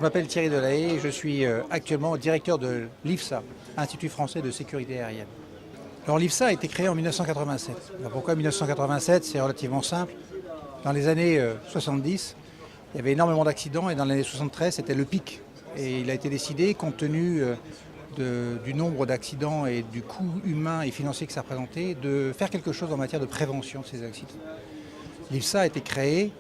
m'appelle Thierry Delahaye et je suis actuellement directeur de l'IFSA, Institut français de sécurité aérienne. Alors l'IFSA a été créé en 1987. Alors pourquoi 1987? C'est relativement simple. Dans les années 70, il y avait énormément d'accidents et dans l'année 73, c'était le pic. Et il a été décidé, compte tenu du nombre d'accidents et du coût humain et financier que ça représentait, de faire quelque chose en matière de prévention de ces accidents. L'IFSA a été créé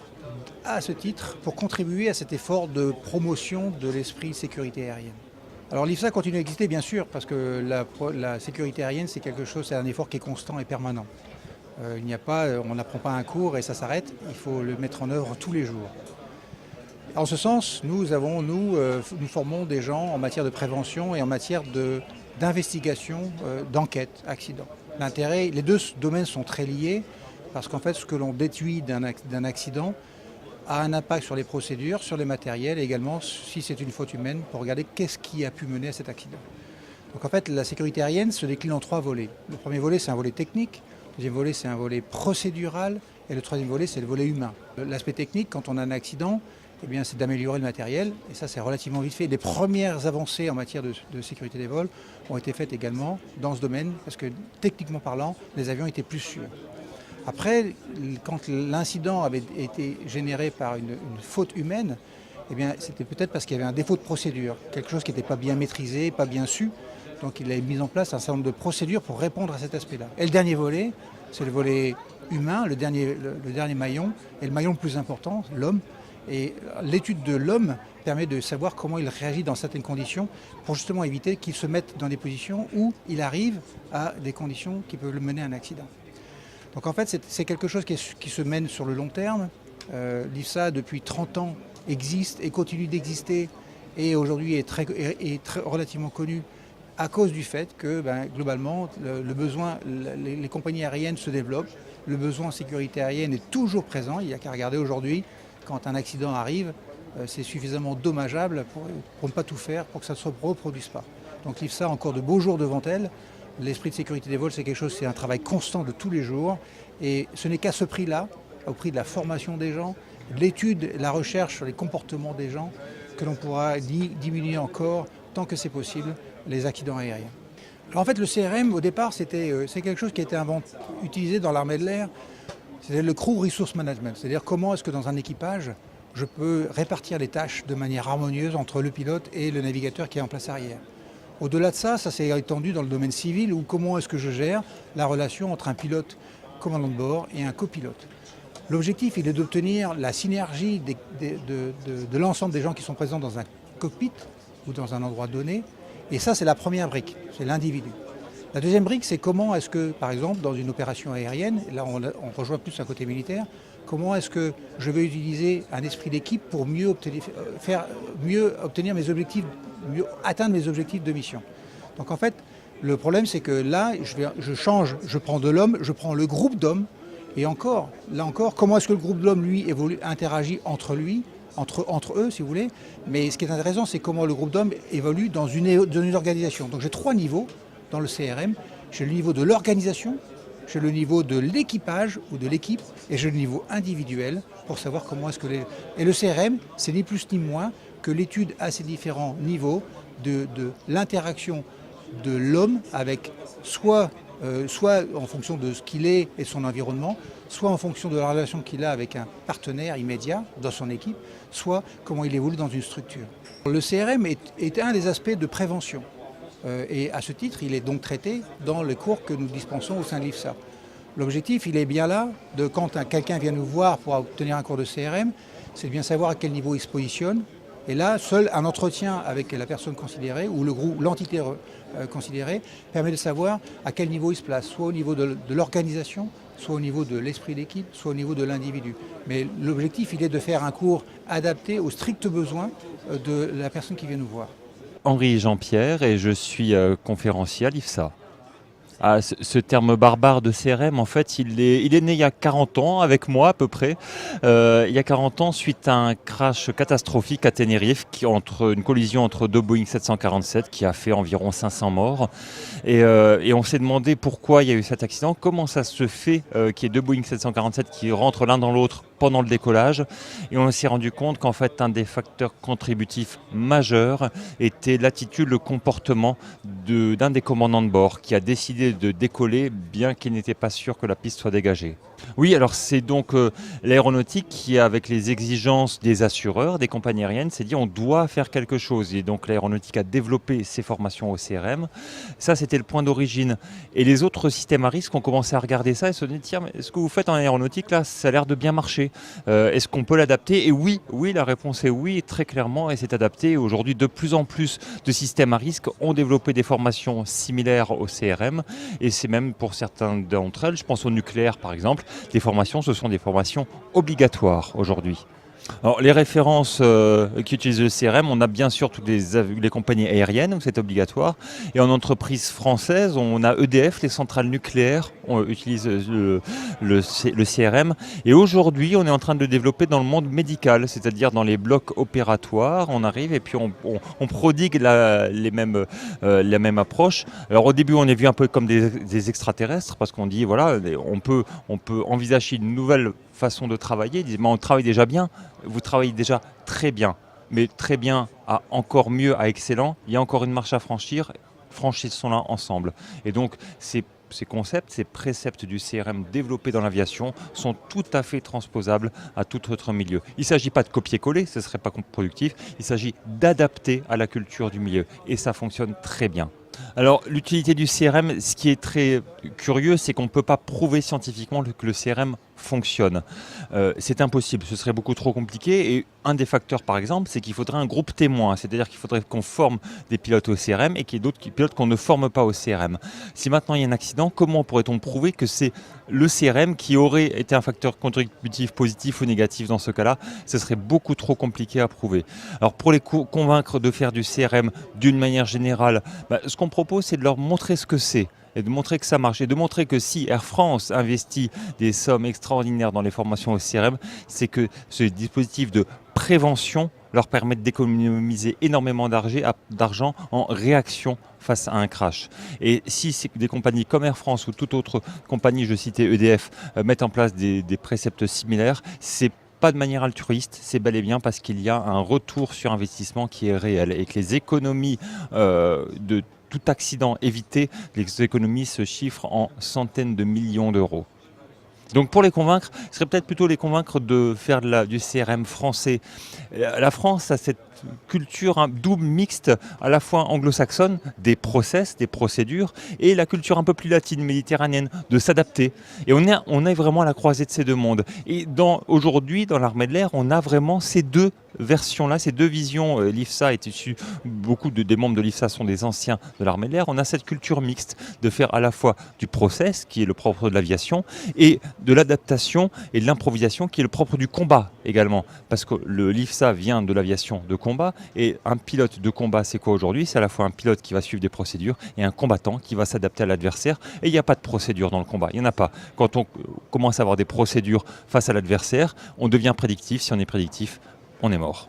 à ce titre pour contribuer à cet effort de promotion de l'esprit de sécurité aérienne. Alors l'IFSA continue à exister bien sûr parce que la sécurité aérienne c'est quelque chose, c'est un effort qui est constant et permanent. On n'apprend pas un cours et ça s'arrête, il faut le mettre en œuvre tous les jours. En ce sens, nous formons des gens en matière de prévention et en matière d'investigation, d'enquête, accident. Les deux domaines sont très liés parce qu'en fait ce que l'on déduit d'un accident a un impact sur les procédures, sur les matériels et également si c'est une faute humaine pour regarder qu'est-ce qui a pu mener à cet accident. Donc en fait la sécurité aérienne se décline en trois volets. Le premier volet c'est un volet technique, le deuxième volet c'est un volet procédural et le troisième volet c'est le volet humain. L'aspect technique quand on a un accident, eh bien, c'est d'améliorer le matériel et ça c'est relativement vite fait. Les premières avancées en matière de sécurité des vols ont été faites également dans ce domaine parce que techniquement parlant les avions étaient plus sûrs. Après, quand l'incident avait été généré par une faute humaine, eh bien, c'était peut-être parce qu'il y avait un défaut de procédure, quelque chose qui n'était pas bien maîtrisé, pas bien su. Donc il a mis en place un certain nombre de procédures pour répondre à cet aspect-là. Et le dernier volet, c'est le volet humain, le dernier maillon, et le maillon le plus important, l'homme. Et l'étude de l'homme permet de savoir comment il réagit dans certaines conditions pour justement éviter qu'il se mette dans des positions où il arrive à des conditions qui peuvent le mener à un accident. Donc en fait, c'est quelque chose qui se mène sur le long terme. L'IFSA, depuis 30 ans, existe et continue d'exister et aujourd'hui est relativement connu à cause du fait que globalement, les compagnies aériennes se développent, le besoin en sécurité aérienne est toujours présent. Il n'y a qu'à regarder aujourd'hui, quand un accident arrive, c'est suffisamment dommageable pour ne pas tout faire, pour que ça ne se reproduise pas. Donc l'IFSA a encore de beaux jours devant elle. L'esprit de sécurité des vols, c'est un travail constant de tous les jours. Et ce n'est qu'à ce prix-là, au prix de la formation des gens, de l'étude, la recherche sur les comportements des gens, que l'on pourra diminuer encore, tant que c'est possible, les accidents aériens. Alors en fait, le CRM, au départ, c'est quelque chose qui a été utilisé dans l'armée de l'air. C'est le Crew Resource Management, c'est-à-dire comment est-ce que dans un équipage, je peux répartir les tâches de manière harmonieuse entre le pilote et le navigateur qui est en place arrière. Au-delà de ça, ça s'est étendu dans le domaine civil où comment est-ce que je gère la relation entre un pilote commandant de bord et un copilote. L'objectif, il est d'obtenir la synergie de l'ensemble des gens qui sont présents dans un cockpit ou dans un endroit donné. Et ça, c'est la première brique, c'est l'individu. La deuxième brique, c'est comment est-ce que, par exemple, dans une opération aérienne, là on rejoint plus un côté militaire, comment est-ce que je vais utiliser un esprit d'équipe pour mieux obtenir mes objectifs, mieux atteindre mes objectifs de mission. Donc en fait, le problème c'est que là, je change, je prends de l'homme, je prends le groupe d'hommes, et là encore, comment est-ce que le groupe d'hommes, lui, interagit entre eux, si vous voulez. Mais ce qui est intéressant, c'est comment le groupe d'hommes évolue dans une organisation. Donc j'ai trois niveaux dans le CRM. J'ai le niveau de l'organisation, j'ai le niveau de l'équipage ou de l'équipe et j'ai le niveau individuel pour savoir comment est-ce que Et le CRM, c'est ni plus ni moins que l'étude à ces différents niveaux de l'interaction de l'homme avec soit en fonction de ce qu'il est et de son environnement, soit en fonction de la relation qu'il a avec un partenaire immédiat dans son équipe, soit comment il évolue dans une structure. Le CRM est un des aspects de prévention. Et à ce titre, il est donc traité dans les cours que nous dispensons au sein de l'IFSA. L'objectif, il est bien là, quand quelqu'un vient nous voir pour obtenir un cours de CRM, c'est de bien savoir à quel niveau il se positionne. Et là, seul un entretien avec la personne considérée ou l'entité considérée permet de savoir à quel niveau il se place, soit au niveau de l'organisation, soit au niveau de l'esprit d'équipe, soit au niveau de l'individu. Mais l'objectif, il est de faire un cours adapté aux stricts besoins de la personne qui vient nous voir. Henri Jean-Pierre et je suis conférencier à l'IFSA. Ah, ce terme barbare de CRM, en fait, il est né il y a 40 ans, avec moi à peu près. Il y a 40 ans, suite à un crash catastrophique à Tenerife, une collision entre deux Boeing 747 qui a fait environ 500 morts. Et on s'est demandé pourquoi il y a eu cet accident, comment ça se fait qu'il y ait deux Boeing 747 qui rentrent l'un dans l'autre pendant le décollage et on s'est rendu compte qu'en fait un des facteurs contributifs majeurs était l'attitude, le comportement d'un des commandants de bord qui a décidé de décoller bien qu'il n'était pas sûr que la piste soit dégagée. Oui, alors c'est donc l'aéronautique qui, avec les exigences des assureurs, des compagnies aériennes, s'est dit on doit faire quelque chose. Et donc l'aéronautique a développé ses formations au CRM. Ça, c'était le point d'origine. Et les autres systèmes à risque ont commencé à regarder ça et se dire tiens, mais ce que vous faites en aéronautique, là, ça a l'air de bien marcher. Est-ce qu'on peut l'adapter? Et oui, la réponse est oui, très clairement, et c'est adapté. Aujourd'hui, de plus en plus de systèmes à risque ont développé des formations similaires au CRM. Et c'est même pour certains d'entre elles, je pense au nucléaire par exemple, les formations, ce sont des formations obligatoires aujourd'hui. Alors, les références qui utilisent le CRM, on a bien sûr toutes les compagnies aériennes où c'est obligatoire. Et en entreprise française, on a EDF, les centrales nucléaires utilisent le CRM. Et aujourd'hui, on est en train de le développer dans le monde médical, c'est-à-dire dans les blocs opératoires. On arrive et puis on prodigue la même approche. Alors au début, on est vu un peu comme des extraterrestres parce qu'on dit, voilà, on peut envisager une nouvelle façon de travailler. Ils disent, mais on travaille déjà bien, vous travaillez déjà très bien, mais très bien à encore mieux, à excellent, il y a encore une marche à franchir, franchissons-la ensemble. Et donc ces concepts, ces préceptes du CRM développés dans l'aviation sont tout à fait transposables à tout autre milieu. Il ne s'agit pas de copier-coller, ce ne serait pas productif, il s'agit d'adapter à la culture du milieu et ça fonctionne très bien. Alors l'utilité du CRM, ce qui est très curieux, c'est qu'on ne peut pas prouver scientifiquement que le CRM fonctionne. C'est impossible, ce serait beaucoup trop compliqué et un des facteurs par exemple, c'est qu'il faudrait un groupe témoin, c'est-à-dire qu'il faudrait qu'on forme des pilotes au CRM et qu'il y ait d'autres pilotes qu'on ne forme pas au CRM. Si maintenant il y a un accident, comment pourrait-on prouver que c'est le CRM qui aurait été un facteur contributif positif ou négatif dans ce cas-là? Ce serait beaucoup trop compliqué à prouver. Alors pour les convaincre de faire du CRM d'une manière générale, ce qu'on propose c'est de leur montrer ce que c'est et de montrer que ça marche et de montrer que si Air France investit des sommes extraordinaires dans les formations au CRM, c'est que ce dispositif de prévention leur permet d'économiser énormément d'argent en réaction face à un crash. Et si des compagnies comme Air France ou toute autre compagnie, je citais EDF, mettent en place des préceptes similaires, c'est pas de manière altruiste, c'est bel et bien parce qu'il y a un retour sur investissement qui est réel et que les économies de tout accident évité, les économies se chiffrent en centaines de millions d'euros. Donc pour les convaincre, ce serait peut-être plutôt les convaincre de faire du CRM français. La France a cette culture double mixte, à la fois anglo-saxonne, des process, des procédures, et la culture un peu plus latine, méditerranéenne, de s'adapter. Et on est vraiment à la croisée de ces deux mondes. Et aujourd'hui, dans l'armée de l'air, on a vraiment ces deux versions-là, ces deux visions. L'IFSA est issu, beaucoup des membres de l'IFSA sont des anciens de l'armée de l'air. On a cette culture mixte de faire à la fois du process, qui est le propre de l'aviation, et de l'adaptation et de l'improvisation, qui est le propre du combat également. Parce que l'IFSA vient de l'aviation de combat, et un pilote de combat, c'est quoi aujourd'hui? C'est à la fois un pilote qui va suivre des procédures et un combattant qui va s'adapter à l'adversaire. Et il n'y a pas de procédure dans le combat, il n'y en a pas. Quand on commence à avoir des procédures face à l'adversaire, on devient prédictif. Si on est prédictif, on est mort.